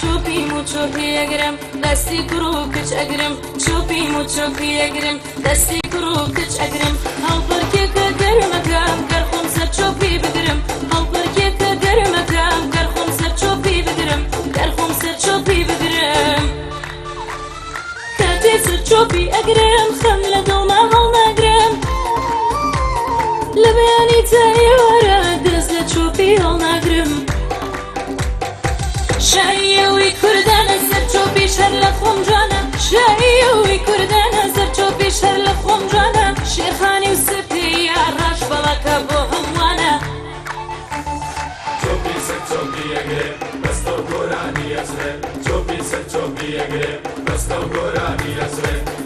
چوبیم و چوبی اگرم دستی کرو کچ اگرم چوبیم و چوبی اگرم دستی کرو کچ اگرم هاو برکی که گرمکم گرخم سر چوبی بگرم هاو برکی که گرمکم گرخم سر چوبی بگرم گرخم سر چوبی بگرم کاتی سر چوبی اگرم خم لدوما هاو نگرم لبیانی تایوارا دز لچوبی هاو نگرم شایوی کردن سر چوبی شهر لخوم جانم شایوی کردن سر چوبی شهر لخوم جانم شیخانی و سپی راش بلاکا بو هموانا چوبی سر چوبی اگره دستو گورانی ازره چوبی سر چوبی اگره دستو گورانی ازره